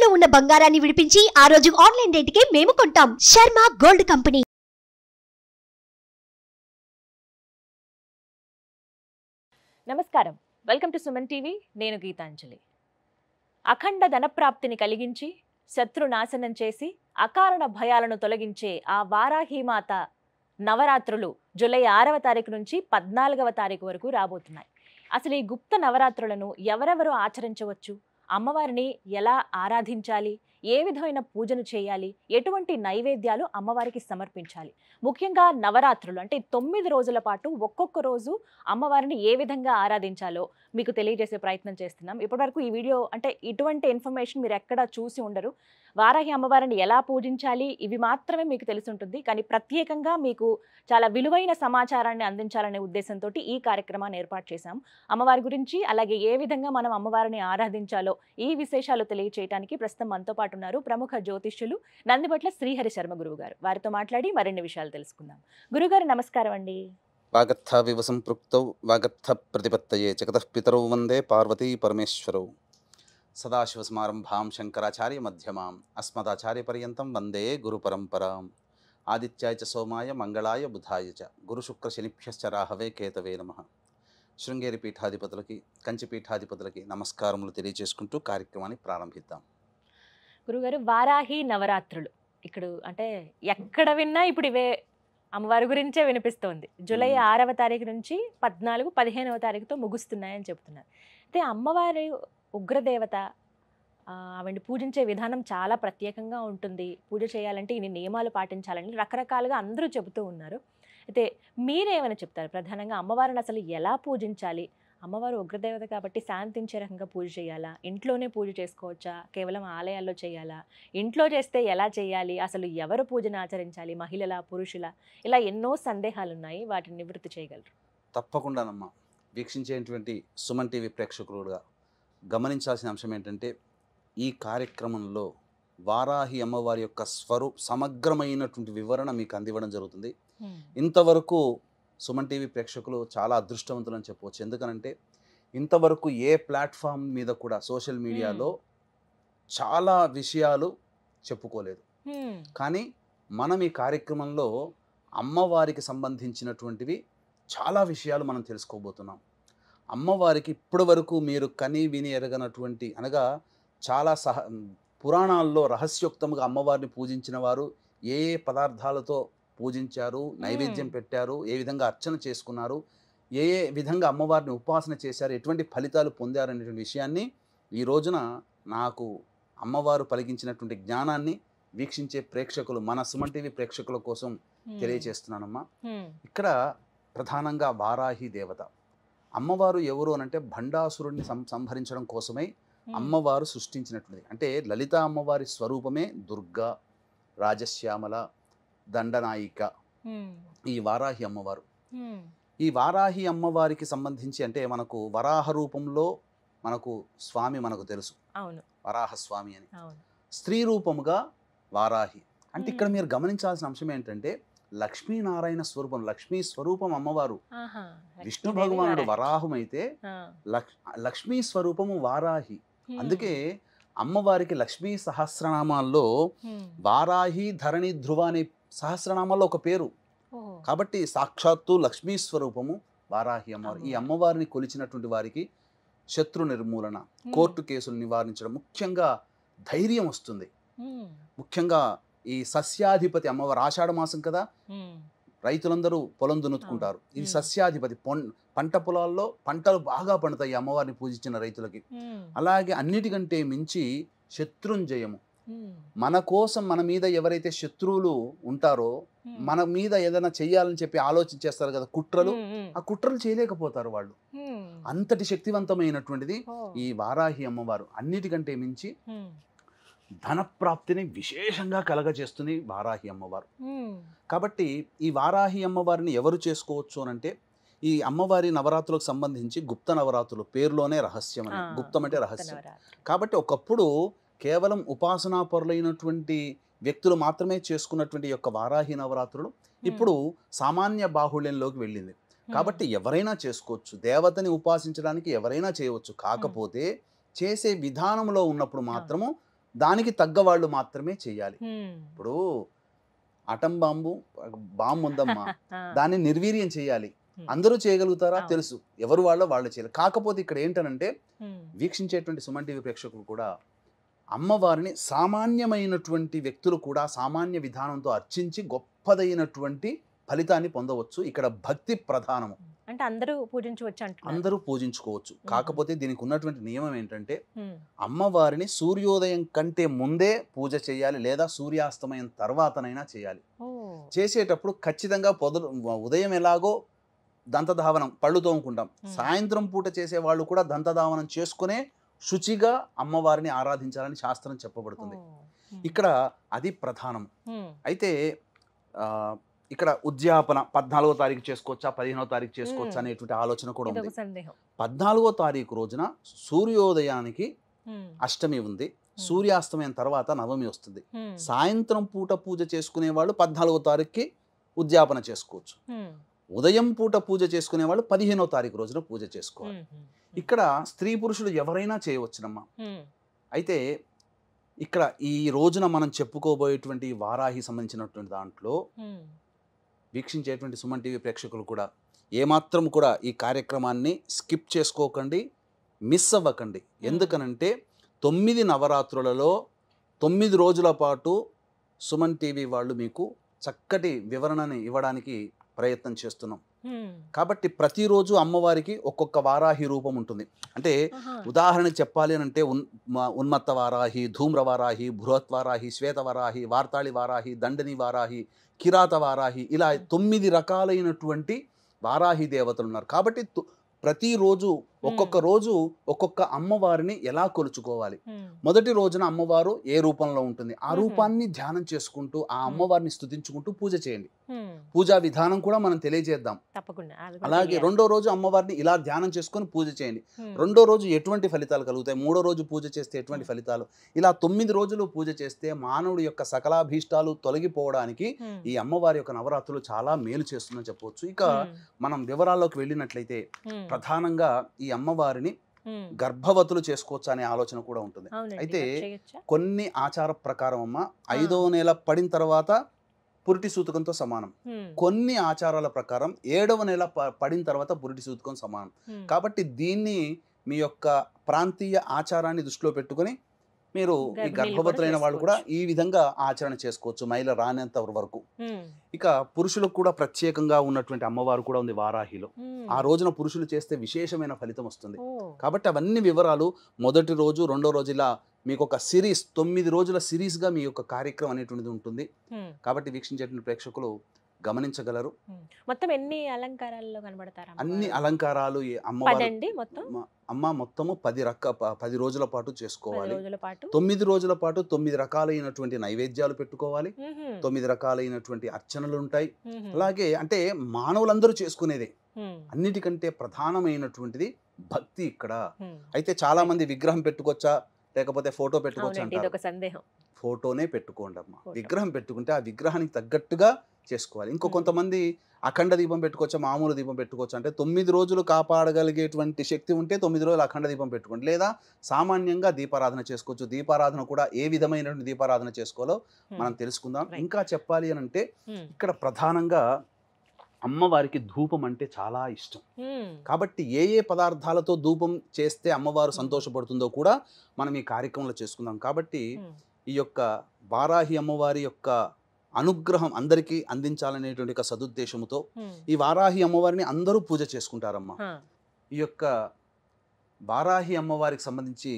తాకట్టులో ఉన్న బంగారాన్ని విడిపించి ఆ రోజు ఆన్లైన్ రేటుకే మేము కొంటాం. Sharma gold company. నమస్కారం, వెల్కమ్ టు సుమన్ టీవీ. నేను గీతాంజలి. అఖండ ధనప్రాప్తిని కలిగించి శత్రునాశనం చేసి అకారణ భయాలను తొలగించే ఆ వారాహీమాత నవరాత్రులు జూలై 6వ తారీఖు నుంచి 14వ తారీఖు వరకు రాబోతున్నాయి. అసలు ఈ గుప్త నవరాత్రులను ఎవరెవరు ఆచరించవచ్చు, అమ్మవారిని ఎలా ఆరాధించాలి, ఏ విధమైన పూజను చేయాలి, ఎటువంటి నైవేద్యాలు అమ్మవారికి సమర్పించాలి, ముఖ్యంగా నవరాత్రులు అంటే 9 రోజుల పాటు ఒక్కొక్క రోజు అమ్మవారిని ఏ విధంగా ఆరాధించాలో మీకు తెలియజేసే ప్రయత్నం చేస్తున్నాం. ఇప్పటివరకు ఈ వీడియో అంటే ఇటువంటి ఇన్ఫర్మేషన్ మీరు ఎక్కడ చూసి ఉండరు. వారాహి అమ్మవారిని ఎలా పూజించాలి ఇవి మాత్రమే మీకు తెలిసి ఉంటుంది. కానీ ప్రత్యేకంగా మీకు చాలా విలువైన సమాచారాన్ని అందించాలనే ఉద్దేశంతో ఈ కార్యక్రమాన్ని ఏర్పాటు చేశాం. అమ్మవారి గురించి అలాగే ఏ విధంగా మనం అమ్మవారిని ఆరాధించాలో ఈ విశేషాలు తెలియచేయడానికి ప్రస్తుతం మనతో పాటు ఉన్నారు ప్రముఖ జ్యోతిష్యులు నందిబట్ల శ్రీహరి శర్మ గురువు గారు. వారితో మాట్లాడి మరిన్ని విషయాలు తెలుసుకుందాం. గురుగారు నమస్కారం అండి. వాగర్థ వివసంపృక్తౌ వాగర్థ ప్రతిపత్తయే జగతః పితరౌ వందే పార్వతీ పరమేశ్వరౌ. సదాశివసమారంభాం శంకరాచార్య మధ్యమాం అస్మదాచార్య పర్యంతం వందే గురు పరంపరాం. ఆదిత్యాయ చ సోమాయ మంగళాయ బుధాయ చ గురు శుక్ర శనిభ్యశ్చ రాహవే కేతవే నమః. శృంగేరి పీఠాధిపతులకి కంచి పీఠాధిపతులకి నమస్కారములు తెలియజేసుకుంటూ కార్యక్రమాన్ని ప్రారంభిద్దాం. గురుగారు, వారాహి నవరాత్రులు ఇక్కడ అంటే ఎక్కడ విన్నా ఇప్పుడు ఇవే అమ్మవారి గురించే వినిపిస్తోంది. జూలై 6వ తారీఖు నుంచి 14, 15వ తారీఖుతో ముగుస్తున్నాయని చెప్తున్నారు. అయితే అమ్మవారి ఉగ్రదేవత, ఆవిడ్ని పూజించే విధానం చాలా ప్రత్యేకంగా ఉంటుంది. పూజ చేయాలంటే ఇన్ని నియమాలు పాటించాలని రకరకాలుగా అందరూ చెబుతూ ఉన్నారు. అయితే మీరేమైనా చెప్తారు? ప్రధానంగా అమ్మవారిని అసలు ఎలా పూజించాలి? అమ్మవారు ఉగ్రదేవత కాబట్టి శాంతించే రకంగా పూజ చేయాలా, ఇంట్లోనే పూజ చేసుకోవచ్చా, కేవలం ఆలయాల్లో చేయాలా, ఇంట్లో చేస్తే ఎలా చేయాలి, అసలు ఎవరు పూజను ఆచరించాలి, మహిళల పురుషుల, ఇలా ఎన్నో సందేహాలు ఉన్నాయి. వాటిని నివృత్తి చేయగలరు? తప్పకుండానమ్మా. వీక్షించేటువంటి సుమన్ టీవీ ప్రేక్షకులుగా గమనించాల్సిన అంశం ఏంటంటే, ఈ కార్యక్రమంలో వారాహి అమ్మవారి యొక్క సమగ్రమైనటువంటి వివరణ మీకు అందివ్వడం జరుగుతుంది. ఇంతవరకు సుమన్ టీవీ ప్రేక్షకులు చాలా అదృష్టవంతులు అని చెప్పవచ్చు. ఎందుకనంటే ఇంతవరకు ఏ ప్లాట్ఫామ్ మీద కూడా సోషల్ మీడియాలో చాలా విషయాలు చెప్పుకోలేదు. కానీ మనం ఈ కార్యక్రమంలో అమ్మవారికి సంబంధించినటువంటివి చాలా విషయాలు మనం తెలుసుకోబోతున్నాం. అమ్మవారికి ఇప్పటి వరకు మీరు కని విని ఎరగనటువంటి అనగా చాలా పురాణాల్లో రహస్యోక్తంగా అమ్మవారిని పూజించిన వారు ఏ ఏ పదార్థాలతో పూజించారు, నైవేద్యం పెట్టారు, ఏ విధంగా అర్చన చేసుకున్నారు, ఏ ఏ విధంగా అమ్మవారిని ఉపాసన చేశారు, ఎటువంటి ఫలితాలు పొందారు అనేటువంటి విషయాన్ని ఈ రోజున నాకు అమ్మవారు పలికించినటువంటి జ్ఞానాన్ని వీక్షించే ప్రేక్షకులు, మన సుమన్ టీవీ ప్రేక్షకుల కోసం తెలియజేస్తున్నానమ్మా. ఇక్కడ ప్రధానంగా వారాహి దేవత అమ్మవారు ఎవరు అనంటే భండాసురుడిని సంహరించడం కోసమై అమ్మవారు సృష్టించినటువంటిది. అంటే లలిత అమ్మవారి స్వరూపమే దుర్గా, రాజశ్యామల, దండనాయిక ఈ వారాహి అమ్మవారు. ఈ వారాహి అమ్మవారికి సంబంధించి అంటే మనకు వరాహ రూపంలో మనకు స్వామి మనకు తెలుసు, వరాహ స్వామి అని. స్త్రీ రూపముగా వారాహి అంటే ఇక్కడ మీరు గమనించాల్సిన అంశం ఏంటంటే లక్ష్మీనారాయణ స్వరూపం, లక్ష్మీ స్వరూపం అమ్మవారు. విష్ణు భగవానుడు వరాహం అయితే లక్ష్మీ స్వరూపము వారాహి. అందుకే అమ్మవారికి లక్ష్మీ సహస్రనామాల్లో వారాహి, ధరణి, ధ్రువ అనే సహస్రనామాల్లో ఒక పేరు. కాబట్టి సాక్షాత్తు లక్ష్మీ స్వరూపము వారాహి అమ్మవారు. ఈ అమ్మవారిని కొలిచినటువంటి వారికి శత్రు నిర్మూలన, కోర్టు కేసులు నివారించడం, ముఖ్యంగా ధైర్యం వస్తుంది. ముఖ్యంగా ఈ సస్యాధిపతి అమ్మవారు, ఆషాఢ మాసం కదా, రైతులందరూ పొలం దున్నుకుంటారు. ఇది సస్యాధిపతి, పంట పొలాల్లో పంటలు బాగా పండుతాయి అమ్మవారిని పూజించిన రైతులకి. అలాగే అన్నిటికంటే మించి శత్రుంజయము. మన కోసం మన మీద ఎవరైతే శత్రువులు ఉంటారో, మన మీద ఏదైనా చెయ్యాలని చెప్పి ఆలోచించేస్తారు కదా కుట్రలు, ఆ కుట్రలు చేయలేకపోతారు వాళ్ళు. అంతటి శక్తివంతమైనటువంటిది ఈ వారాహి అమ్మవారు. అన్నిటికంటే మించి ధనప్రాప్తిని విశేషంగా కలగజేస్తుంది వారాహి అమ్మవారు. కాబట్టి ఈ వారాహి అమ్మవారిని ఎవరు చేసుకోవచ్చు అనంటే, ఈ అమ్మవారి నవరాత్రులకు సంబంధించి గుప్త నవరాత్రులు పేరులోనే రహస్యం అని, గుప్తం అంటే రహస్యం. కాబట్టి ఒకప్పుడు కేవలం ఉపాసనా పరులైనటువంటి వ్యక్తులు మాత్రమే చేసుకున్నటువంటి యొక్క వారాహి నవరాత్రులు ఇప్పుడు సామాన్య బాహుళ్యంలోకి వెళ్ళింది. కాబట్టి ఎవరైనా చేసుకోవచ్చు, దేవతని ఉపాసించడానికి ఎవరైనా చేయవచ్చు. కాకపోతే చేసే విధానంలో ఉన్నప్పుడు మాత్రము దానికి తగ్గ వాళ్ళు మాత్రమే చేయాలి. ఇప్పుడు అటం బాంబు ఉందమ్మా, దాన్ని నిర్వీర్యం చేయాలి. అందరూ చేయగలుగుతారా? తెలుసు, ఎవరు వాళ్ళు చేయాలి. కాకపోతే ఇక్కడ ఏంటనంటే వీక్షించేటువంటి సుమన్ టీవీ ప్రేక్షకులు కూడా అమ్మవారిని సామాన్యమైనటువంటి వ్యక్తులు కూడా సామాన్య విధానంతో అర్చించి గొప్పదైనటువంటి ఫలితాన్ని పొందవచ్చు. ఇక్కడ భక్తి ప్రధానము, అంటే అందరూ పూజించవచ్చు అంటున్నారు. అందరూ పూజించుకోవచ్చు. కాకపోతే దీనికి ఉన్నటువంటి నియమం ఏంటంటే అమ్మవారిని సూర్యోదయం కంటే ముందే పూజ చేయాలి, లేదా సూర్యాస్తమయం తర్వాతనైనా చేయాలి. చేసేటప్పుడు ఖచ్చితంగా ఉదయం ఎలాగో దంతధావనం, పళ్ళు తోముకుంటాం, సాయంత్రం పూట చేసే వాళ్ళు కూడా దంతధావనం చేసుకునే శుచిగా అమ్మవారిని ఆరాధించాలని శాస్త్రం చెప్పబడుతుంది. ఇక్కడ అది ప్రధానం. అయితే ఇక్కడ ఉద్యాపన 14వ తారీఖు చేసుకోవచ్చా, 15వ తారీఖు చేసుకోవచ్చా అనేటువంటి ఆలోచన కూడా ఉంది. 14వ తారీఖు రోజున సూర్యోదయానికి అష్టమి ఉంది, సూర్యాస్తమయం తర్వాత నవమి వస్తుంది. సాయంత్రం పూట పూజ చేసుకునే వాళ్ళు 14వ తారీఖుకి ఉద్యాపన చేసుకోవచ్చు. ఉదయం పూట పూజ చేసుకునే వాళ్ళు 15వ తారీఖు రోజున పూజ చేసుకోవాలి. ఇక్కడ స్త్రీ పురుషులు ఎవరైనా చేయవచ్చునమ్మా. అయితే ఇక్కడ ఈ రోజున మనం చెప్పుకోబోయేటువంటి వారాహి సంబంధించినటువంటి దాంట్లో వీక్షించేటువంటి సుమన్ టీవీ ప్రేక్షకులు కూడా ఏమాత్రం కూడా ఈ కార్యక్రమాన్ని స్కిప్ చేసుకోకండి, మిస్ అవ్వకండి. ఎందుకనంటే 9 నవరాత్రులలో 9 రోజుల పాటు సుమన్ టీవీ వాళ్ళు మీకు చక్కటి వివరణని ఇవ్వడానికి ప్రయత్నం చేస్తున్నాం. కాబట్టి ప్రతిరోజు అమ్మవారికి ఒక్కొక్క వారాహి రూపం ఉంటుంది. అంటే ఉదాహరణకు చెప్పాలి అని అంటే ఉన్మత్త వారాహి, ధూమ్ర వారాహి, బృహత్ వారాహి, శ్వేత వారాహి, వార్తాళి వారాహి, దండని వారాహి, కిరాత వారాహి, ఇలా 9 రకాలైనటువంటి వారాహి దేవతలు ఉన్నారు. కాబట్టి ప్రతిరోజు ఒక్కొక్క రోజు ఒక్కొక్క అమ్మవారిని ఎలా కొలుచుకోవాలి. మొదటి రోజున అమ్మవారు ఏ రూపంలో ఉంటుంది, ఆ రూపాన్ని ధ్యానం చేసుకుంటూ ఆ అమ్మవారిని స్తుతించుకుంటూ పూజ చేయండి. పూజా విధానం కూడా మనం తెలియజేద్దాం. అలాగే రెండో రోజు అమ్మవారిని ఇలా ధ్యానం చేసుకొని పూజ చేయండి. రెండో రోజు ఎటువంటి ఫలితాలు కలుగుతాయి, మూడో రోజు పూజ చేస్తే ఎటువంటి ఫలితాలు, ఇలా 9 రోజులు పూజ చేస్తే మానవుడి యొక్క సకలాభీష్టాలు తొలగిపోవడానికి ఈ అమ్మవారి యొక్క నవరాత్రులు చాలా మేలు చేస్తుందని చెప్పవచ్చు. ఇక మనం వివరాల్లోకి వెళ్ళినట్లయితే ప్రధానంగా ఈ అమ్మవారిని గర్భవతులు చేసుకోవచ్చు అనే ఆలోచన కూడా ఉంటుంది. అయితే కొన్ని ఆచార ప్రకారం అమ్మ 5వ నెల పడిన తర్వాత పురిటి సూతకంతో సమానం, కొన్ని ఆచారాల ప్రకారం 7వ నెల పడిన తర్వాత పురిటి సూతకం సమానం. కాబట్టి దీన్ని మీ యొక్క ప్రాంతీయ ఆచారాన్ని దృష్టిలో పెట్టుకొని మీరు ఈ గర్భవతులైన వాళ్ళు కూడా ఈ విధంగా ఆచరణ చేసుకోవచ్చు మైల రానంత వరకు. ఇక పురుషులకు కూడా ప్రత్యేకంగా ఉన్నటువంటి అమ్మవారు కూడా ఉంది వారాహిలో. ఆ రోజున పురుషులు చేస్తే విశేషమైన ఫలితం వస్తుంది. కాబట్టి అవన్నీ వివరాలు మొదటి రోజు రెండో రోజు ఇలా మీకు ఒక సిరీస్ 9 రోజుల సిరీస్గా మీ యొక్క కార్యక్రమం అనేటువంటిది ఉంటుంది. కాబట్టి వీక్షించేటువంటి ప్రేక్షకులు గమనించగలరు. మొత్తం ఎన్ని అలంకారాల్లో కనబడతారు? అన్ని అలంకారాలు అమ్మ మొత్తము 10 రోజుల పాటు చేసుకోవాలి. 9 రోజుల పాటు 9 రకాలైనటువంటి నైవేద్యాలు పెట్టుకోవాలి, 9 రకాలైనటువంటి అర్చనలు ఉంటాయి. అలాగే అంటే మానవులందరూ చేసుకునేదే. అన్నిటికంటే ప్రధానమైనటువంటిది భక్తి ఇక్కడ. అయితే చాలా మంది విగ్రహం పెట్టుకోవచ్చా లేకపోతే ఫోటో పెట్టుకోవచ్చా అంటారు. ఫోటోనే పెట్టుకోండి అమ్మ. విగ్రహం పెట్టుకుంటే ఆ విగ్రహానికి తగ్గట్టుగా చేసుకోవాలి. ఇంకో కొంతమంది అఖండ దీపం పెట్టుకోవచ్చా మామూలు దీపం పెట్టుకోవచ్చు అంటే 9 రోజులు కాపాడగలిగేటువంటి శక్తి ఉంటే 9 రోజులు అఖండ దీపం పెట్టుకోండి, లేదా సామాన్యంగా దీపారాధన చేసుకోవచ్చు. దీపారాధన కూడా ఏ విధమైనటువంటి దీపారాధన చేసుకోవాలో మనం తెలుసుకుందాం. ఇంకా చెప్పాలి అని అంటే ఇక్కడ ప్రధానంగా అమ్మవారికి ధూపం అంటే చాలా ఇష్టం. కాబట్టి ఏ పదార్థాలతో ధూపం చేస్తే అమ్మవారు సంతోషపడుతుందో కూడా మనం ఈ కార్యక్రమంలో చేసుకుందాం. కాబట్టి ఈ యొక్క వారాహి అమ్మవారి యొక్క అనుగ్రహం అందరికీ అందించాలనేటువంటి ఒక సదుద్దేశంతో ఈ వారాహి అమ్మవారిని అందరూ పూజ చేసుకుంటారమ్మా. ఈ యొక్క వారాహి అమ్మవారికి సంబంధించి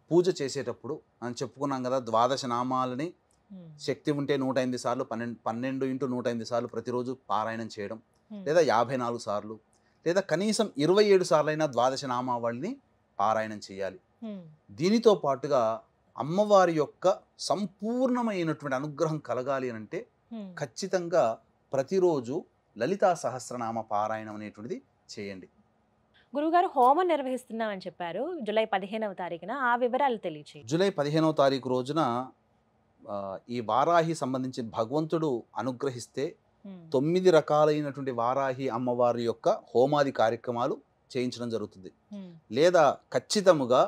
పూజ చేసేటప్పుడు మనం చెప్పుకున్నాం కదా, 12 నామాలని శక్తి ఉంటే 108 సార్లు 12 × 108 సార్లు ప్రతిరోజు పారాయణం చేయడం, లేదా 54 సార్లు, లేదా కనీసం 27 సార్లైనా 12 నామావళిని పారాయణం చేయాలి. దీనితో పాటుగా అమ్మవారి యొక్క సంపూర్ణమైనటువంటి అనుగ్రహం కలగాలి అని అంటే ఖచ్చితంగా ప్రతిరోజు లలితా సహస్రనామ పారాయణం అనేటువంటిది చేయండి. గురుగారు హోమం నిర్వహిస్తున్నామని చెప్పారు జూలై 15వ తారీఖున, ఆ వివరాలు తెలియచేయండి. జూలై 15వ తారీఖు రోజున ఈ వారాహి సంబంధించి భగవంతుడు అనుగ్రహిస్తే 9 రకాలైనటువంటి వారాహి అమ్మవారి యొక్క హోమాది కార్యక్రమాలు చేయించడం జరుగుతుంది. లేదా ఖచ్చితముగా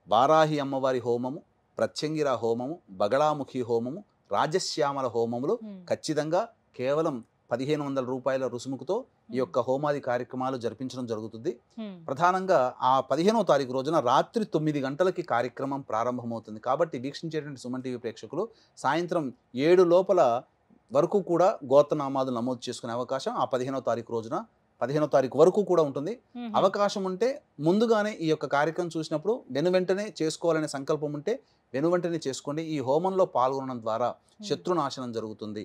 వారాహి అమ్మవారి హోమము ప్రత్యంగిర హోమము, బగళాముఖి హోమము, రాజశ్యామల హోమములు ఖచ్చితంగా కేవలం 1500 రూపాయల రుసుముకుతో ఈ యొక్క హోమాది కార్యక్రమాలు జరిపించడం జరుగుతుంది. ప్రధానంగా ఆ 15వ తారీఖు రోజున రాత్రి 9 గంటలకి కార్యక్రమం ప్రారంభమవుతుంది. కాబట్టి వీక్షించేటువంటి సుమన్ టీవీ ప్రేక్షకులు సాయంత్రం 7 లోపల వరకు కూడా గోత్రనామాలు నమోదు చేసుకునే అవకాశం ఆ 15వ తారీఖు రోజున 15వ తారీఖు వరకు కూడా ఉంటుంది. అవకాశం ఉంటే ముందుగానే ఈ యొక్క కార్యక్రమం చూసినప్పుడు వెనువెంటనే చేసుకోవాలనే సంకల్పం ఉంటే వెనువెంటనే చేసుకోండి. ఈ హోమంలో పాల్గొనడం ద్వారా శత్రునాశనం జరుగుతుంది,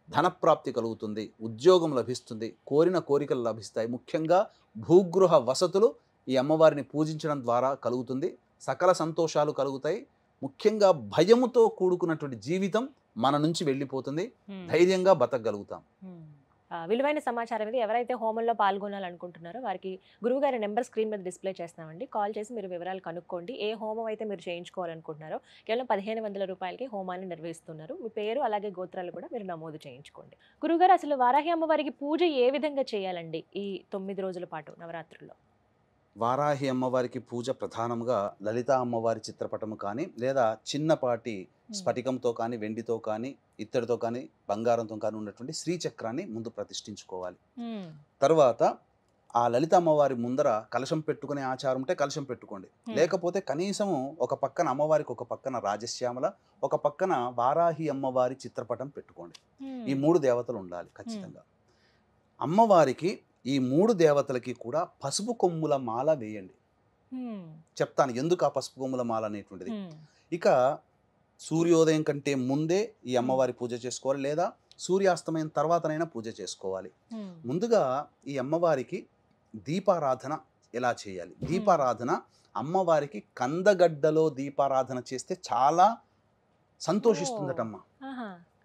ధనప్రాప్తి కలుగుతుంది, ఉద్యోగం లభిస్తుంది, కోరిన కోరికలు లభిస్తాయి. ముఖ్యంగా భూగృహ వసతులు ఈ అమ్మవారిని పూజించడం ద్వారా కలుగుతుంది. సకల సంతోషాలు కలుగుతాయి. ముఖ్యంగా భయముతో కూడుకున్నటువంటి జీవితం మన నుంచి వెళ్ళిపోతుంది. ధైర్యంగా బతకగలుగుతాం. విలువైన సమాచారం ఇది. ఎవరైతే హోమంలో పాల్గొనాలనుకుంటున్నారో వారికి గురువుగారి నెంబర్ స్క్రీన్ మీద డిస్ప్లే చేస్తామండి. కాల్ చేసి మీరు వివరాలు కనుక్కోండి. ఏ హోమం అయితే మీరు చేయించుకోవాలనుకుంటున్నారో కేవలం 1500 రూపాయలకి హోమాన్ని నిర్వహిస్తున్నారు. మీ పేరు అలాగే గోత్రాలు కూడా మీరు నమోదు చేయించుకోండి. గురువుగారు, అసలు వారాహి అమ్మవారికి పూజ ఏ విధంగా చేయాలండి ఈ 9 రోజుల పాటు నవరాత్రుల్లో? వారాహి అమ్మవారికి పూజ ప్రధానంగా లలితా అమ్మవారి చిత్రపటము కానీ లేదా చిన్నపాటి స్ఫటికంతో కానీ వెండితో కానీ ఇత్తడితో కానీ బంగారంతో కానీ ఉన్నటువంటి శ్రీచక్రాన్ని ముందు ప్రతిష్ఠించుకోవాలి. తర్వాత ఆ లలిత అమ్మవారి ముందర కలశం పెట్టుకునే ఆచారం ఉంటే కలశం పెట్టుకోండి. లేకపోతే కనీసము ఒక పక్కన అమ్మవారికి ఒక పక్కన రాజశ్యామల, ఒక పక్కన వారాహి అమ్మవారి చిత్రపటం పెట్టుకోండి. ఈ 3 దేవతలు ఉండాలి ఖచ్చితంగా. అమ్మవారికి ఈ 3 దేవతలకి కూడా పసుపు కొమ్ముల మాల వేయండి. చెప్తాను ఎందుకు ఆ పసుపు కొమ్ముల మాల అనేటువంటిది. ఇక సూర్యోదయం కంటే ముందే ఈ అమ్మవారి పూజ చేసుకోవాలి, లేదా సూర్యాస్తమయం తర్వాతనైనా పూజ చేసుకోవాలి. ముందుగా ఈ అమ్మవారికి దీపారాధన ఎలా చేయాలి? దీపారాధన అమ్మవారికి కందగడ్డలో దీపారాధన చేస్తే చాలా సంతోషిస్తుందటమ్మ.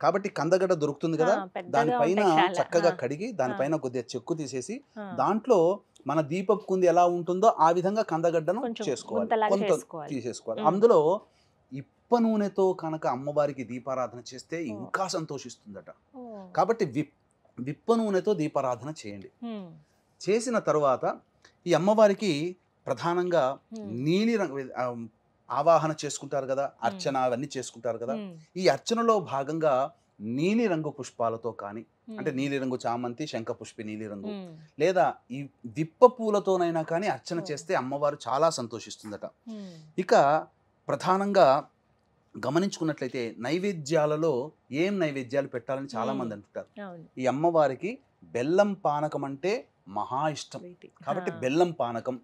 కాబట్టి కందగడ్డ దొరుకుతుంది కదా, దానిపైన చక్కగా కడిగి దానిపైన కొద్దిగా చెక్కు తీసేసి దాంట్లో మన దీపపు కుంది ఎలా ఉంటుందో ఆ విధంగా కందగడ్డను చేసుకోవాలి, కొంత తీసేసుకోవాలి. అందులో ఇప్ప నూనెతో కనుక అమ్మవారికి దీపారాధన చేస్తే ఇంకా సంతోషిస్తుందట. కాబట్టి విప్ప నూనెతో దీపారాధన చేయండి. చేసిన తర్వాత ఈ అమ్మవారికి ప్రధానంగా నీలి రంగు ఆవాహన చేసుకుంటారు కదా, అర్చన అవన్నీ చేసుకుంటారు కదా. ఈ అర్చనలో భాగంగా నీలి రంగు పుష్పాలతో కానీ, అంటే నీలిరంగు చామంతి, శంఖపుష్పి నీలిరంగు, లేదా ఈ విప్ప పూలతోనైనా కానీ అర్చన చేస్తే అమ్మవారు చాలా సంతోషిస్తుందట. ఇక ప్రధానంగా గమనించుకున్నట్లయితే నైవేద్యాలలో ఏం నైవేద్యాలు పెట్టాలని చాలా మంది అంటుంటారు. ఈ అమ్మవారికి బెల్లం పానకం అంటే మహా ఇష్టం. కాబట్టి బెల్లం పానకం,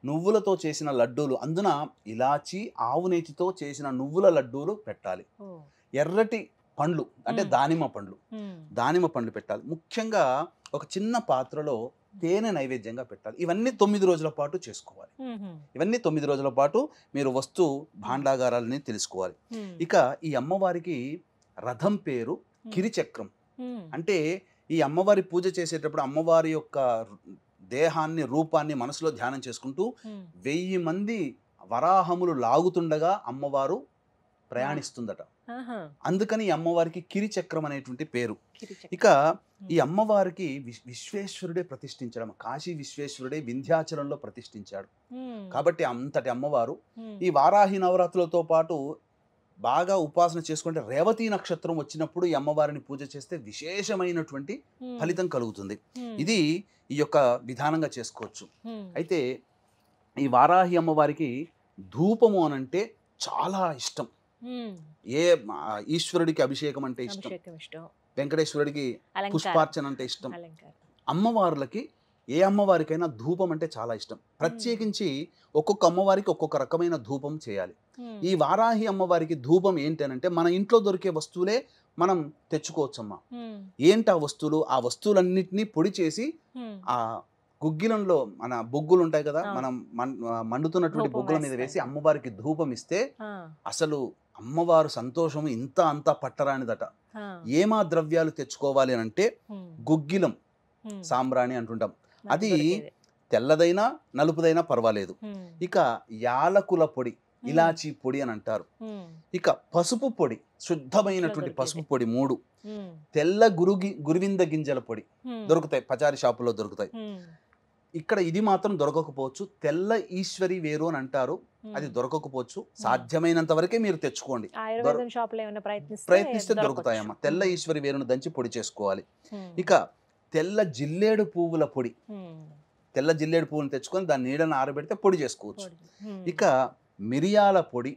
నువ్వులతో చేసిన లడ్డూలు, అందున ఇలాచి ఆవు నేతితో చేసిన నువ్వుల లడ్డూలు పెట్టాలి. ఎర్రటి పండ్లు అంటే దానిమ్మ పండ్లు పెట్టాలి. ముఖ్యంగా ఒక చిన్న పాత్రలో తేనె నైవేద్యంగా పెట్టాలి. ఇవన్నీ 9 రోజుల పాటు చేసుకోవాలి. ఇవన్నీ 9 రోజుల పాటు మీరు వస్తు భాండాగారాలని తెలుసుకోవాలి. ఇక ఈ అమ్మవారికి రథం పేరు కిరిచక్రం. అంటే ఈ అమ్మవారి పూజ చేసేటప్పుడు అమ్మవారి యొక్క దేహాన్ని, రూపాన్ని మనసులో ధ్యానం చేసుకుంటూ 1000 మంది వరాహములు లాగుతుండగా అమ్మవారు ప్రయాణిస్తుందట. అందుకని ఈ అమ్మవారికి కిరిచక్రం అనేటువంటి పేరు. ఇక ఈ అమ్మవారికి విశ్వేశ్వరుడే ప్రతిష్ఠించడం, కాశీ విశ్వేశ్వరుడే వింధ్యాచలంలో ప్రతిష్ఠించాడు. కాబట్టి అంతటి అమ్మవారు ఈ వారాహి నవరాత్రులతో పాటు బాగా ఉపాసన చేసుకుంటే రేవతి నక్షత్రం వచ్చినప్పుడు ఈ అమ్మవారిని పూజ చేస్తే విశేషమైనటువంటి ఫలితం కలుగుతుంది. ఇది ఈ యొక్క విధానంగా చేసుకోవచ్చు. అయితే ఈ వారాహి అమ్మవారికి ధూపము అనంటే చాలా ఇష్టం. ఏ ఈశ్వరుడికి అభిషేకం అంటే ఇష్టం, వెంకటేశ్వరుడికి పుష్పార్చన అంటే ఇష్టం. అమ్మవార్లకి ఏ అమ్మవారికైనా ధూపం అంటే చాలా ఇష్టం. ప్రత్యేకించి ఒక్కొక్క అమ్మవారికి ఒక్కొక్క రకమైన ధూపం చేయాలి. ఈ వారాహి అమ్మవారికి ధూపం ఏంటనంటే మన ఇంట్లో దొరికే వస్తువులే మనం తెచ్చుకోవచ్చమ్మా. ఏంటి ఆ వస్తువులు? ఆ వస్తువులన్నిటినీ పొడి చేసి ఆ గుగ్గిలంలో మన బొగ్గులు ఉంటాయి కదా, మనం మండుతున్నటువంటి బొగ్గుల మీద వేసి అమ్మవారికి ధూపం ఇస్తే అసలు అమ్మవారు సంతోషము ఇంత అంతా పట్టరానిదట. ఏమా ద్రవ్యాలు తెచ్చుకోవాలి అని అంటే గుగ్గిలం, సాంబ్రాణి అంటుంటాం. అది తెల్లదైనా నలుపుదైనా పర్వాలేదు. ఇక యాలకుల పొడి, ఇలాచీ పొడి అని అంటారు. ఇక పసుపు పొడి, శుద్ధమైనటువంటి పసుపు పొడి 3, తెల్ల గురువింద గింజల పొడి దొరుకుతాయి, పచారీ షాపులో దొరుకుతాయి. ఇక్కడ ఇది మాత్రం దొరకకపోవచ్చు, తెల్ల ఈశ్వరి వేరు అని అంటారు, అది దొరకకపోవచ్చు. సాధ్యమైనంత వరకే మీరు తెచ్చుకోండి, ఆయుర్వేదం షాప్ లో ఏమైనా ప్రయత్నిస్తే దొరుకుతాయమ్మా. తెల్ల ఈశ్వరి వేరును దంచి పొడి చేసుకోవాలి. ఇక తెల్ల జిల్లేడు పువ్వుల పొడి, తెల్ల జిల్లేడు పువ్వును తెచ్చుకొని దాన్ని నీడను ఆరబెడితే పొడి చేసుకోవచ్చు. ఇక మిరియాల పొడి,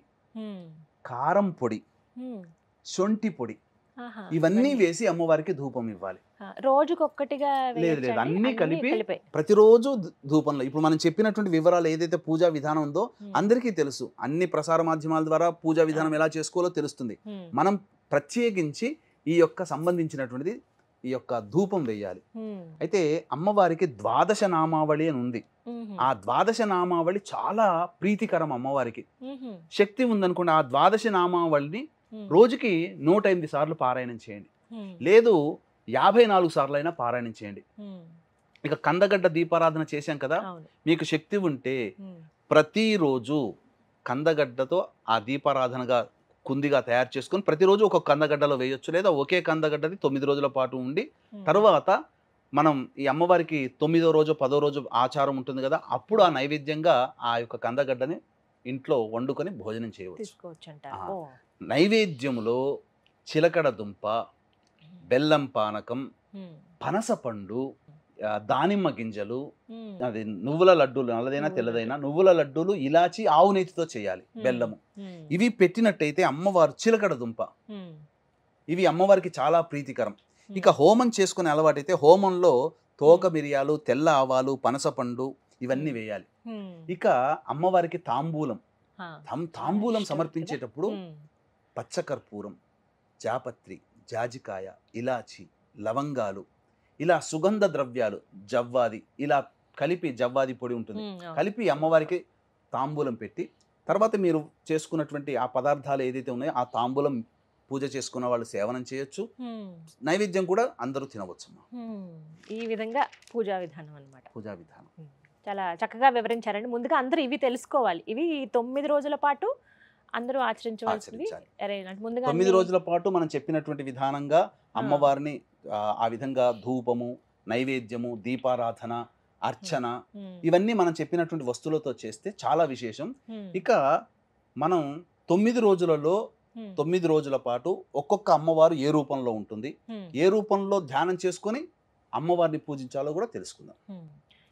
కారం పొడి, శొంఠి పొడి, ఇవన్నీ వేసి అమ్మవారికి ధూపం ఇవ్వాలి. రోజుకొక్కటిగా లేదు లేదు, అన్ని కలిపి ప్రతిరోజు ధూపంలో. ఇప్పుడు మనం చెప్పినటువంటి వివరాలు ఏదైతే పూజా విధానం ఉందో అందరికీ తెలుసు, అన్ని ప్రసార మాధ్యమాల ద్వారా పూజా విధానం ఎలా చేసుకోవాలో తెలుస్తుంది. మనం ప్రత్యేకించి ఈ యొక్క సంబంధించినటువంటిది ఈ యొక్క ధూపం వేయాలి. అయితే అమ్మవారికి ద్వాదశ నామావళి అని ఉంది. ఆ ద్వాదశ నామావళి చాలా ప్రీతికరం అమ్మవారికి. శక్తి ఉందనుకోండి, ఆ ద్వాదశ నామావళిని రోజుకి 108 సార్లు పారాయణం చేయండి, లేదు 54 సార్లు అయినా పారాయణం చేయండి. ఇక కందగడ్డ దీపారాధన చేశాం కదా, మీకు శక్తి ఉంటే ప్రతిరోజు కందగడ్డతో ఆ దీపారాధనగా కుందిగా తయారు చేసుకొని ప్రతిరోజు ఒక కందగడ్డలో వేయొచ్చు, లేదా ఒకే కందగడ్డది 9 రోజుల పాటు ఉండి తర్వాత మనం ఈ అమ్మవారికి 9వ రోజు 10వ రోజు ఆచారం ఉంటుంది కదా, అప్పుడు ఆ నైవేద్యంగా ఆ యొక్క కందగడ్డని ఇంట్లో వండుకొని భోజనం చేయవచ్చు. నైవేద్యములో చిలకడ దుంప, బెల్లం పానకం, పనసపండు, దానిమ్మ గింజలు, అది నువ్వుల లడ్డూలు, నల్లదైనా తెల్లదైనా నువ్వుల లడ్డూలు, ఇలాచి, ఆవు నేతితో చేయాలి, బెల్లము, ఇవి పెట్టినట్టయితే అమ్మవారు చిలకడ దుంప, ఇవి అమ్మవారికి చాలా ప్రీతికరం. ఇక హోమం చేసుకునే అలవాటైతే హోమంలో తోక మిరియాలు, తెల్ల ఆవాలు, పనసపండు ఇవన్నీ వేయాలి. ఇక అమ్మవారికి తాంబూలం, తాంబూలం సమర్పించేటప్పుడు పచ్చకర్పూరం, జాపత్రి, జాజికాయ, ఇలాచి, లవంగాలు, ఇలా సుగంధ ద్రవ్యాలు, జవ్వాది, ఇలా కలిపి, జవ్వాది పొడి ఉంటుంది, కలిపి అమ్మవారికి తాంబూలం పెట్టి తర్వాత మీరు చేసుకున్నటువంటి ఆ పదార్థాలు ఏదైతే ఉన్నాయో ఆ తాంబూలం పూజ చేసుకున్న వాళ్ళు సేవనం చేయొచ్చు, నైవేద్యం కూడా అందరూ తినవచ్చు. ఈ విధంగా పూజా విధానం అన్నమాట. పూజా విధానం చాలా చక్కగా వివరించారండి. ముందుగా అందరూ ఇవి తెలుసుకోవాలి, ఇవి 9 రోజుల పాటు అందరూ ఆచరించవలసింది. 9 రోజుల పాటు మనం చెప్పినటువంటి విధానంగా అమ్మవారిని ఆ విధంగా ధూపము, నైవేద్యము, దీపారాధన, అర్చన, ఇవన్నీ మనం చెప్పినటువంటి వస్తువులతో చేస్తే చాలా విశేషం. ఇక మనం 9 రోజులలో 9 రోజుల పాటు ఒక్కొక్క అమ్మవారు ఏ రూపంలో ఉంటుంది, ఏ రూపంలో ధ్యానం చేసుకొని అమ్మవారిని పూజించాలో కూడా తెలుసుకుందాం.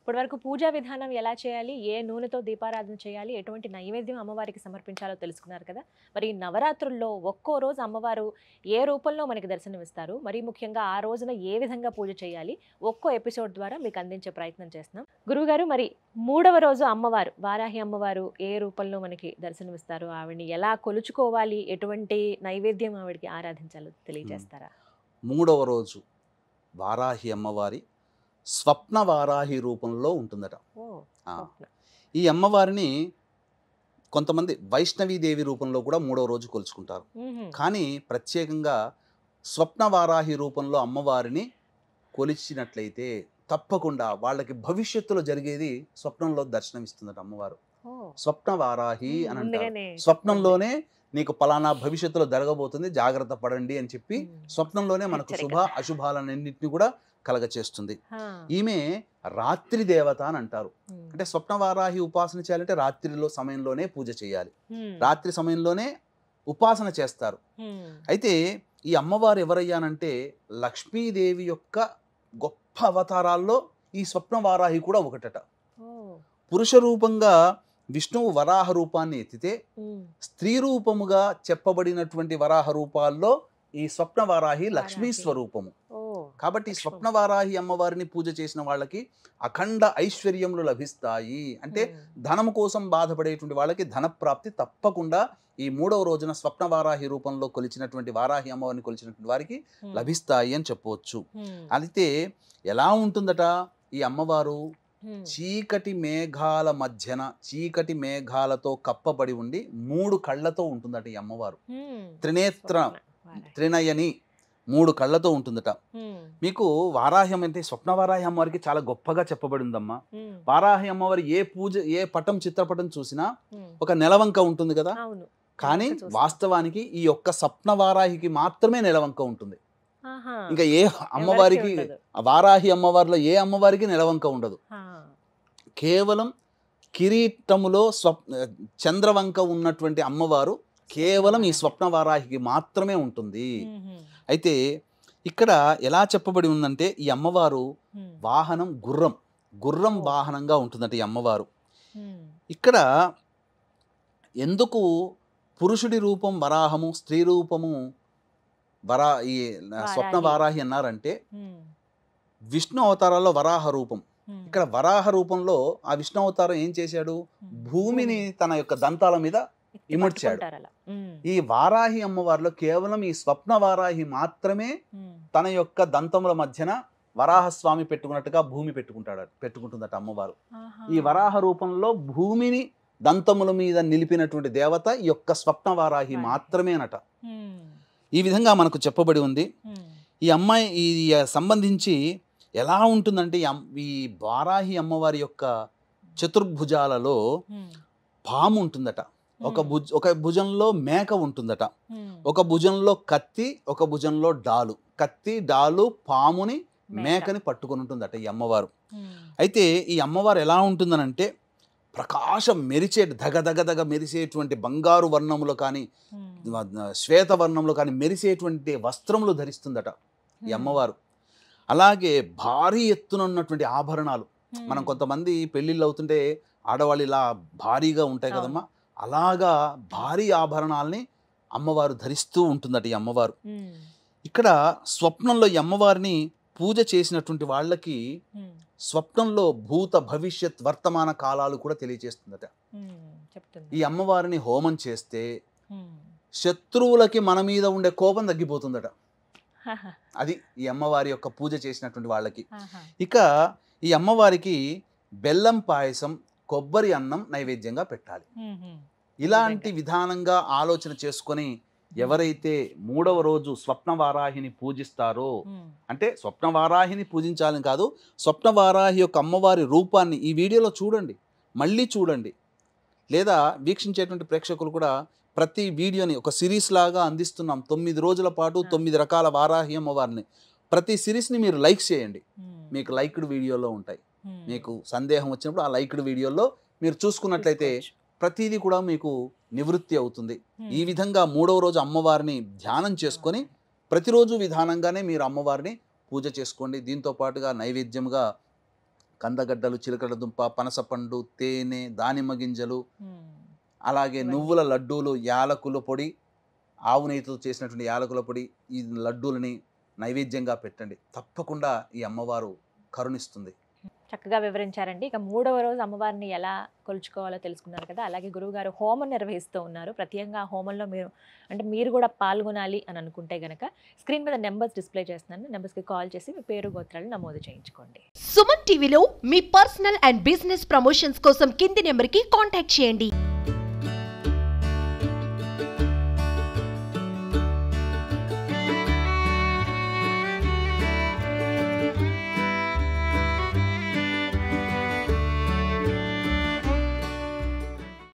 ఇప్పటి వరకు పూజా విధానం ఎలా చేయాలి, ఏ నూనెతో దీపారాధన చేయాలి, ఎటువంటి నైవేద్యం అమ్మవారికి సమర్పించాలో తెలుసుకున్నారు కదా. మరి నవరాత్రుల్లో ఒక్కో రోజు అమ్మవారు ఏ రూపంలో మనకి దర్శనమిస్తారు, మరి ముఖ్యంగా ఆ రోజున ఏ విధంగా పూజ చేయాలి, ఒక్కో ఎపిసోడ్ ద్వారా మీకు అందించే ప్రయత్నం చేస్తున్నాం. గురువుగారు, మరి 3వ రోజు అమ్మవారు, వారాహి అమ్మవారు ఏ రూపంలో మనకి దర్శనమిస్తారు, ఆవిడని ఎలా కొలుచుకోవాలి, ఎటువంటి నైవేద్యం ఆవిడకి ఆరాధించాలో తెలియజేస్తారా? 3వ రోజు వారాహి అమ్మవారి స్వప్న వారాహి రూపంలో ఉంటుందట. ఈ అమ్మవారిని కొంతమంది వైష్ణవీదేవి రూపంలో కూడా 3వ రోజు కొలుచుకుంటారు, కానీ ప్రత్యేకంగా స్వప్న వారాహి రూపంలో అమ్మవారిని కొలిచినట్లయితే తప్పకుండా వాళ్ళకి భవిష్యత్తులో జరిగేది స్వప్నంలో దర్శనమిస్తుందట అమ్మవారు. స్వప్న వారాహి అని అంటారు. స్వప్నంలోనే నీకు పలానా భవిష్యత్తులో జరగబోతుంది, జాగ్రత్త పడండి అని చెప్పి స్వప్నంలోనే మనకు శుభ అశుభాలన్నింటినీ కూడా కలగచేస్తుంది. ఈమె రాత్రి దేవత అని అంటారు. అంటే స్వప్నవారాహి ఉపాసన చేయాలంటే రాత్రిలో సమయంలోనే పూజ చేయాలి, రాత్రి సమయంలోనే ఉపాసన చేస్తారు. అయితే ఈ అమ్మవారు ఎవరయ్యానంటే లక్ష్మీదేవి యొక్క గొప్ప అవతారాల్లో ఈ స్వప్నవారాహి కూడా ఒకటట. పురుష రూపంగా విష్ణువు వరాహ రూపాన్ని ఎత్తితే స్త్రీ రూపముగా చెప్పబడినటువంటి వరాహ రూపాల్లో ఈ స్వప్నవారాహి లక్ష్మీ స్వరూపము. కాబట్టి స్వప్నవారాహి అమ్మవారిని పూజ చేసిన వాళ్ళకి అఖండ ఐశ్వర్యములు లభిస్తాయి. అంటే ధనము కోసం బాధపడేటువంటి వాళ్ళకి ధనప్రాప్తి తప్పకుండా ఈ 3వ రోజున స్వప్నవారాహి రూపంలో కొలిచినటువంటి వారాహి అమ్మవారిని కొలిచినటువంటి వారికి లభిస్తాయి అని చెప్పవచ్చు. అయితే ఎలా ఉంటుందట ఈ అమ్మవారు? చీకటి మేఘాల మధ్యన, చీకటి మేఘాలతో కప్పబడి ఉండి 3 కళ్ళతో ఉంటుందట ఈ అమ్మవారు. త్రినయని 3 కళ్ళతో ఉంటుందట. మీకు వారాహ్యం అంటే స్వప్నవారాహి అమ్మవారికి చాలా గొప్పగా చెప్పబడి ఉందమ్మా. వారాహి అమ్మవారి ఏ పటం చిత్రపటం చూసినా ఒక నెలవంక ఉంటుంది కదా, కానీ వాస్తవానికి ఈ యొక్క స్వప్నవారాహికి మాత్రమే నెలవంక ఉంటుంది. ఇంకా ఏ అమ్మవారికి, వారాహి అమ్మవారిలో ఏ అమ్మవారికి నెలవంక ఉండదు. కేవలం కిరీటములో చంద్రవంక ఉన్నటువంటి అమ్మవారు కేవలం ఈ స్వప్న వారాహికి మాత్రమే ఉంటుంది. అయితే ఇక్కడ ఎలా చెప్పబడి ఉందంటే ఈ అమ్మవారు వాహనం గుర్రం వాహనంగా ఉంటుందంటే ఈ అమ్మవారు. ఇక్కడ ఎందుకు పురుషుడి రూపం వరాహము, స్త్రీ రూపము ఈ స్వప్న వారాహి అన్నారంటే విష్ణు అవతారాల్లో వరాహ రూపం. ఇక్కడ వరాహ రూపంలో ఆ విష్ణు అవతారం ఏం చేశాడు, భూమిని తన యొక్క దంతాల మీద ఇమడ్చాడు. ఈ వారాహి అమ్మవారిలో కేవలం ఈ స్వప్న వారాహి మాత్రమే తన యొక్క దంతముల మధ్యన వరాహస్వామి పెట్టుకున్నట్టుగా భూమి పెట్టుకుంటుందట అమ్మవారు. ఈ వరాహ రూపంలో భూమిని దంతముల మీద నిలిపినటువంటి దేవత ఈ యొక్క స్వప్న వారాహి మాత్రమేనట. ఈ విధంగా మనకు చెప్పబడి ఉంది. ఈ అమ్మాయి ఈ సంబంధించి ఎలా ఉంటుందంటే ఈ వారాహి అమ్మవారి యొక్క చతుర్భుజాలలో పాము ఉంటుందట, ఒక భుజంలో మేక ఉంటుందట, ఒక భుజంలో కత్తి, ఒక భుజంలో డాలు. కత్తి, డాలు, పాముని, మేకని పట్టుకొని ఉంటుందట ఈ అమ్మవారు. అయితే ఈ అమ్మవారు ఎలా ఉంటుందనంటే ప్రకాశం దగదగదగ మెరిసేటువంటి బంగారు వర్ణములో కానీ శ్వేత వర్ణంలో కానీ మెరిసేటువంటి వస్త్రములు ధరిస్తుందట ఈ అమ్మవారు. అలాగే భారీ ఎత్తున ఉన్నటువంటి ఆభరణాలు, మనం కొంతమంది పెళ్ళిళ్ళు అవుతుంటే ఆడవాళ్ళు ఇలా భారీగా ఉంటాయి కదమ్మా, అలాగా భారీ ఆభరణాలని అమ్మవారు ధరిస్తూ ఉంటుందట ఈ అమ్మవారు. ఇక్కడ స్వప్నంలో ఈ అమ్మవారిని పూజ చేసినటువంటి వాళ్ళకి స్వప్నంలో భూత భవిష్యత్ వర్తమాన కాలాలు కూడా తెలియజేస్తుందట. ఈ అమ్మవారిని హోమం చేస్తే శత్రువులకి మన మీద ఉండే కోపం తగ్గిపోతుందట. అది ఈ అమ్మవారి యొక్క పూజ చేసినటువంటి వాళ్ళకి. ఇక ఈ అమ్మవారికి బెల్లం పాయసం, కొబ్బరి అన్నం నైవేద్యంగా పెట్టాలి. ఇలాంటి విధానంగా ఆలోచన చేసుకొని ఎవరైతే 3వ రోజు స్వప్న వారాహిని పూజిస్తారో, అంటే స్వప్న వారాహిని పూజించాలని కాదు, స్వప్న వారాహి యొక్క అమ్మవారి రూపాన్ని ఈ వీడియోలో చూడండి, మళ్ళీ చూడండి, లేదా వీక్షించేటువంటి ప్రేక్షకులు కూడా ప్రతి వీడియోని ఒక సిరీస్ లాగా అందిస్తున్నాం. 9 రోజుల పాటు 9 రకాల వారాహి అమ్మవారిని. ప్రతి సిరీస్ని మీరు లైక్ చేయండి, మీకు లైక్డ్ వీడియోలో ఉంటాయి. మీకు సందేహం వచ్చినప్పుడు ఆ లైక్డ్ వీడియోలో మీరు చూసుకున్నట్లయితే ప్రతిదీ కూడా మీకు నివృత్తి అవుతుంది. ఈ విధంగా 3వ రోజు అమ్మవారిని ధ్యానం చేసుకొని ప్రతిరోజు విధానంగానే మీరు అమ్మవారిని పూజ చేసుకోండి. దీంతో పాటుగా నైవేద్యంగా కందగడ్డలు, చిలకడ దుంప, పనసపండు, తేనె, దానిమ్మ గింజలు, అలాగే నువ్వుల లడ్డూలు, యాలకుల పొడి, ఆవు నెయ్యితో చేసినటువంటి యాలకుల పొడి, ఈ లడ్డూలని నైవేద్యంగా పెట్టండి. తప్పకుండా ఈ అమ్మవారు కరుణిస్తుంది. చక్కగా వివరించారండి. ఇక 3వ రోజు అమ్మవారిని ఎలా కొలుచుకోవాలో తెలుసుకున్నారు కదా. అలాగే గురువుగారు హోమం నిర్వహిస్తూ ఉన్నారు. ప్రత్యేకంగా హోమంలో మీరు కూడా పాల్గొనాలి అని అనుకుంటే గనక స్క్రీన్ మీద నెంబర్స్ డిస్ప్లే చేస్తున్నాను. నెంబర్స్కి కాల్ చేసి మీ పేరు, గోత్రాలు నమోదు చేయించుకోండి. సుమన్ టీవీలో మీ పర్సనల్ అండ్ బిజినెస్ ప్రమోషన్స్ కోసం కింది నెంబర్కి కాంటాక్ట్ చేయండి.